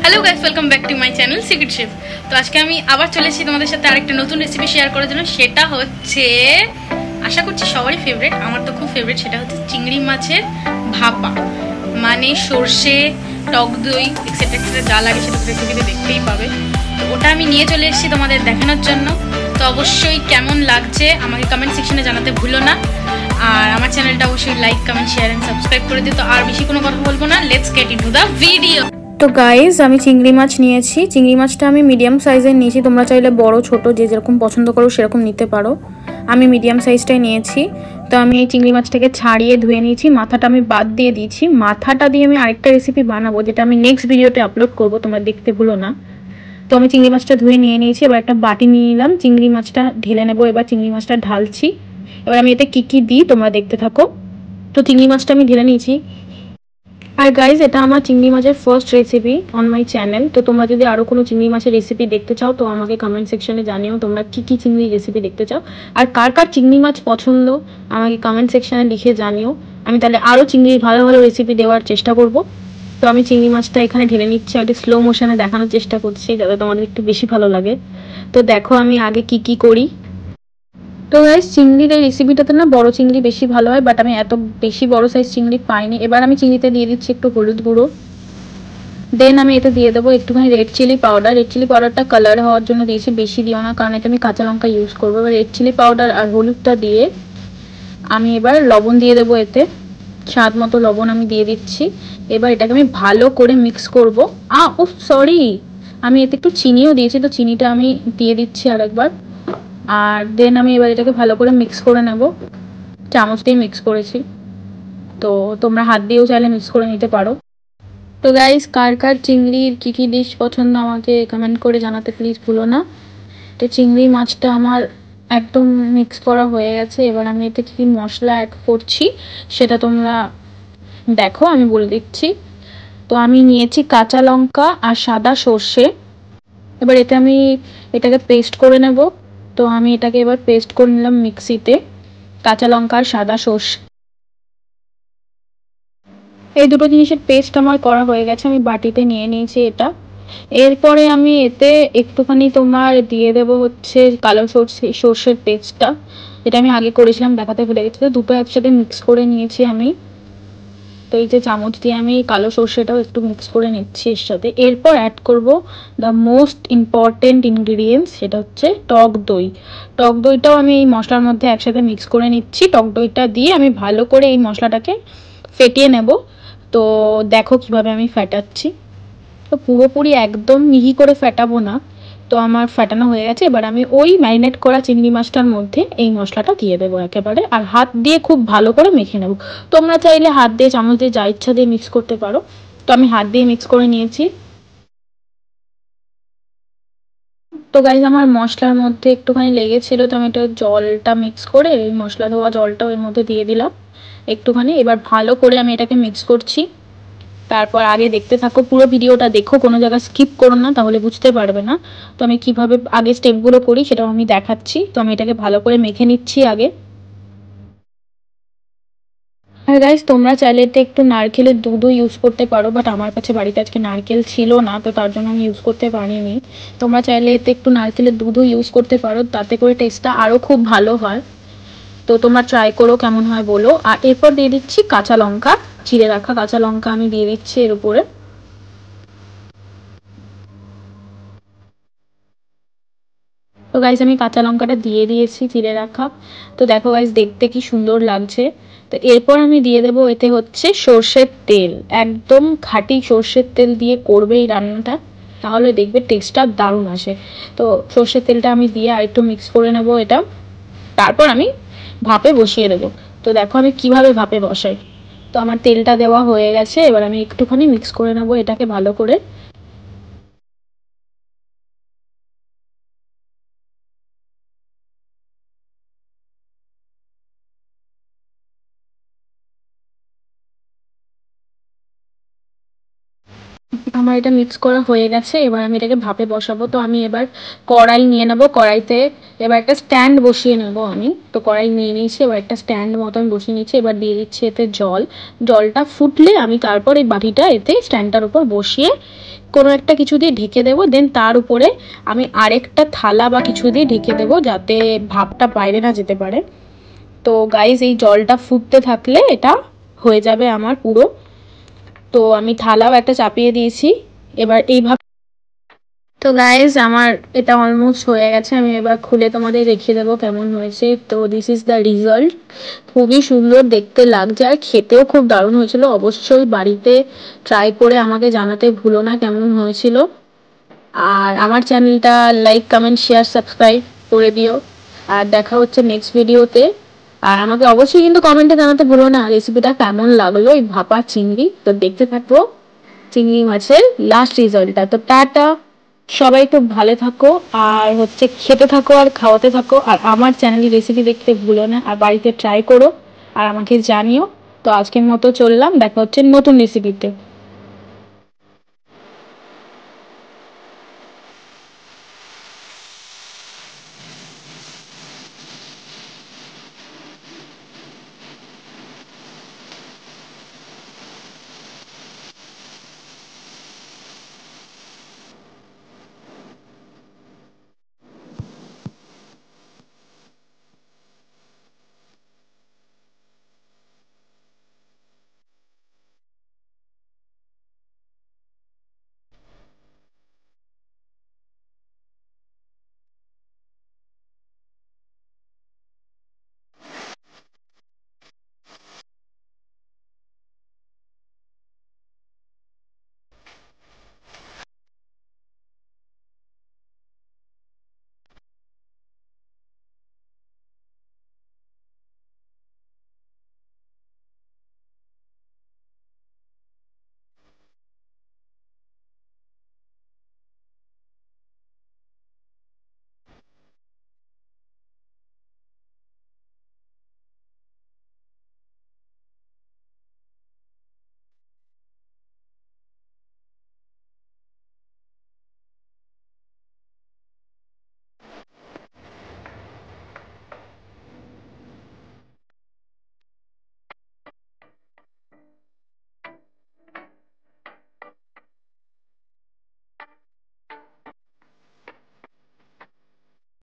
Hello guys, welcome back to my channel secret chef. তো আজকে আমি আবার চলে এসেছি তোমাদের সাথে আরেকটা নতুন রেসিপি শেয়ার করার জন্য। সেটা হচ্ছে, আশা করছি সবারই ফেভারিট, আমার তো খুব ফেভারিট। সেটা হচ্ছে চিংড়ি মাছের ভাপা, মানে সর্ষে, টক দই এক্সেট্রা এক্সেট্রা যা লাগে সেটা রেসিপিতে দেখতেই পাবে। তো ওটা আমি নিয়ে চলে এসেছি তোমাদের দেখানোর জন্য। তো অবশ্যই কেমন লাগছে আমাকে কমেন্ট সেকশনে জানাতে ভুলো না। আর আমার চ্যানেলটা অবশ্যই like, comment, share and subscribe করে দিও। তো আর বেশি কোনো কথা বলবো না, let's get into the video. তো গাইজ, আমি চিংড়ি মাছ নিয়েছি। চিংড়ি মাছটা আমি মিডিয়াম সাইজের নিয়েছি, তোমরা চাইলে বড় ছোট যে যেরকম পছন্দ করো সেরকম নিতে পারো। আমি মিডিয়াম সাইজটাই নিয়েছি। তো আমি এই চিংড়ি মাছটাকে ছাড়িয়ে ধুয়ে নিয়েছি, মাথাটা আমি বাদ দিয়ে দিয়েছি। মাথাটা দিয়ে আমি আরেকটা রেসিপি বানাবো, যেটা আমি নেক্সট ভিডিওতে আপলোড করবো, তোমরা দেখতে ভুলো না। তো আমি চিংড়ি মাছটা ধুয়ে নিয়ে নিয়েছি, এবার একটা বাটি নিয়ে নিলাম, চিংড়ি মাছটা ঢেলে নেবো। এবার চিংড়ি মাছটা ঢালছি, এবার আমি এতে কী কী দিই তোমরা দেখতে থাকো। তো চিংড়ি মাছটা আমি ঢেলে নিয়েছি। আর গাইজ, এটা আমার চিংড়ি মাছের first recipe on my channel. তো তোমরা যদি আরও কোনো চিংড়ি মাছের রেসিপি দেখতে চাও তো আমাকে কমেন্ট সেকশনে জানিও তোমরা কী কী চিংড়ি রেসিপি দেখতে চাও। আর কার কার চিংড়ি মাছ পছন্দ আমাকে কমেন্ট সেকশনে লিখে জানিও, আমি তাহলে আরও চিংড়ির ভালো ভালো রেসিপি দেওয়ার চেষ্টা করব। তো আমি চিংড়ি মাছটা এখানে ঢেলে নিচ্ছি, একটু স্লো মোশনে দেখানোর চেষ্টা করছি যাতে তোমাদের একটু বেশি ভালো লাগে। তো দেখো আমি আগে কি কি করি। তো গাইস, চিংড়ির এই রেসিপিটাতে না বড় চিংড়ি বেশি ভালো হয়, বাট আমি এত বেশি বড় সাইজ চিংড়ি পাইনি। এবার আমি চিংড়িতে দিয়ে দিচ্ছি একটু হলুদ গুঁড়ো, দেন আমি এতে দিয়ে দেবো একটুখানি red chilli powder. Red chilli পাউডারটা কালার হওয়ার জন্য দিয়েছি, বেশি দিও না কারণ এটা আমি কাঁচা লঙ্কা ইউজ করবো। এবার রেড চিলি পাউডার আর হলুদটা দিয়ে আমি এবার লবণ দিয়ে দেবো, এতে স্বাদ মতো লবণ আমি দিয়ে দিচ্ছি। এবার এটাকে আমি ভালো করে মিক্স করবো। ও সরি, আমি এতে একটু চিনিও দিয়েছি, তো চিনিটা আমি দিয়ে দিচ্ছি আরেকবার। আর দেন আমি এবার এটাকে ভালো করে মিক্স করে নেব, চামচ দিয়ে মিক্স করেছি। তো তোমরা হাত দিয়েও চাইলে মিক্স করে নিতে পারো। তো গাইস, কার কার চিংড়ির কী কী ডিশ পছন্দ আমাকে কমেন্ট করে জানাতে প্লিজ ভুলো না। তো চিংড়ি মাছটা আমার একদম মিক্স করা হয়ে গেছে। এবার আমি এতে কী কী মশলা অ্যাড করছি সেটা তোমরা দেখো, আমি বলে দিচ্ছি। তো আমি নিয়েছি কাঁচা লঙ্কা আর সাদা সর্ষে। এবার এটাকে পেস্ট করে নেব। তো আমি এটাকে এবার পেস্ট করে নিলাম মিক্সিতে, কাঁচা লঙ্কা আর সাদা সর্ষে। এই দুটো জিনিসের পেস্ট আমার করা হয়ে গেছে, আমি বাটিতে নিয়ে নিয়েছি এটা। এরপরে আমি এতে একটুখানি তোমার দিয়ে দেবো হচ্ছে কালো সর্ষের পেস্টটা, যেটা আমি আগে করেছিলাম, দেখাতে ভুলে গেছি। তো দুটো একসাথে মিক্স করে নিয়েছি আমি। তো এই যে চামচ দিয়ে আমি কালো সর্ষেটাও একটু মিক্স করে নিচ্ছি এর সাথে। এরপর অ্যাড করব দ্য মোস্ট ইম্পর্টেন্ট ইনগ্রিডিয়েন্টস, সেটা হচ্ছে টক দই। টক দইটাও আমি এই মশলার মধ্যে একসাথে মিক্স করে নিচ্ছি। টক দইটা দিয়ে আমি ভালো করে এই মশলাটাকে ফেটিয়ে নেব। তো দেখো কিভাবে আমি ফেটাচ্ছি। তো পুরোপুরি একদম মিহি করে ফেটাবো না। তো আমার ফেটানো হয়ে গেছে। এবার আমি ওই ম্যারিনেট করা চিংড়ি মাছটার মধ্যে এই মশলাটা দিয়ে দেবো একেবারে, আর হাত দিয়ে খুব ভালো করে মেখে নেব। তোমরা চাইলে হাত দিয়ে, চামচ দিয়ে, যা ইচ্ছা দিয়ে মিক্স করতে পারো। তো আমি হাত দিয়ে মিক্স করে নিয়েছি। তো গাইজ, আমার মশলার মধ্যে একটুখানি লেগেছিলো, তো আমি এটা জলটা মিক্স করে এই মশলা ধোয়া জলটাও এর মধ্যে দিয়ে দিলাম একটুখানি। এবার ভালো করে আমি এটাকে মিক্স করছি। তারপর আগে দেখতে থাকো, পুরো ভিডিওটা দেখো, কোনো জায়গা স্কিপ করো না, তাহলে বুঝতে পারবে না। তো আমি কিভাবে আগে স্টেপগুলো করি সেটাও আমি দেখাচ্ছি। তো আমি এটাকে ভালো করে মেখে নিচ্ছি আগে। আর গাইস, তোমরা চাইলে এতে একটু নারকেলের দুধও ইউজ করতে পারো, বাট আমার কাছে বাড়িতে আজকে নারকেল ছিল না, তো তার জন্য আমি ইউজ করতে পারিনি। তোমরা চাইলে এতে একটু নারকেলের দুধও ইউজ করতে পারো, তাতে করে টেস্টটা আরও খুব ভালো হয়। তো তোমরা ট্রাই করো, কেমন হয় বলো। আর এরপর দিয়ে দিচ্ছি কাঁচা লঙ্কা, চিড়ে রাখা কাঁচা লঙ্কা আমি দিয়ে দিচ্ছি এর উপরে। তো গাইজ, আমি কাঁচা লঙ্কাটা দিয়ে দিয়েছি চিড়ে রাখা। তো দেখো গাইজ, দেখতে কি সুন্দর লাগছে। তো এরপর আমি দিয়ে দেবো এতে হচ্ছে সর্ষের তেল, একদম খাঁটি সর্ষের তেল দিয়ে করবে এই রান্নাটা, তাহলে দেখবে টেস্টটা দারুণ আসে। তো সর্ষের তেলটা আমি দিয়ে আর একটু মিক্স করে নেবো এটা। তারপর আমি ভাপে বসিয়ে দেবো। তো দেখো আমি কিভাবে ভাপে বসাই। তো আমার তেলটা দেওয়া হয়ে গেছে, এবার আমি একটুখানি মিক্স করে নেবো এটাকে ভালো করে। আমার এটা মিক্স করা হয়ে গেছে। এবার আমি এটাকে ভাপে বসাবো। তো আমি এবার কড়াই নিয়ে নেবো, কড়াইতে এবার একটা স্ট্যান্ড বসিয়ে নেবো আমি। তো কড়াই নিয়ে নিয়েছি, এবার একটা স্ট্যান্ড মতো আমি বসিয়ে নিচ্ছি। এবার দিয়ে দিচ্ছি এতে জল। জলটা ফুটলে আমি তারপর এই বাটিটা এতে স্ট্যান্ডটার উপর বসিয়ে কোনো একটা কিছু দিয়ে ঢেকে দেবো। দেন তার উপরে আমি আরেকটা থালা বা কিছু দিয়ে ঢেকে দেবো, যাতে ভাপটা বাইরে না যেতে পারে। তো গাইজ এই জলটা ফুটতে থাকলে এটা হয়ে যাবে আমার পুরো। তো আমি থালাও একটা চাপিয়ে দিয়েছি। এবার এইভাবে, তো গাইজ আমার এটা অলমোস্ট হয়ে গেছে। আমি এবার খুলে তোমাদের দেখিয়ে দেবো কেমন হয়েছে। তো দিস ইজ দ্য রিজাল্ট। খুবই সুন্দর দেখতে লাগছে আর খেতেও খুব দারুণ হয়েছিল। অবশ্যই বাড়িতে ট্রাই করে আমাকে জানাতে ভুলো না কেমন হয়েছিল। আর আমার চ্যানেলটা লাইক, কমেন্ট, শেয়ার, সাবস্ক্রাইব করে দিও। আর দেখা হচ্ছে নেক্সট ভিডিওতে। আর আমাকে অবশ্যই কিন্তু কমেন্টে জানাতে ভুলো না রেসিপিটা কেমন লাগলো, এই ভাপা চিংড়ি। তো দেখতে থাকবো চিংড়ি মাছের লাস্ট রেজাল্টটা। তো টাটা, সবাই খুব ভালো থাকো আর হচ্ছে খেতে থাকো আর খাওয়াতে থাকো। আর আমার চ্যানেলের রেসিপি দেখতে ভুলো না, আর বাড়িতে ট্রাই করো আর আমাকে জানিও। তো আজকের মতো চললাম, দেখা হচ্ছে নতুন রেসিপিতে।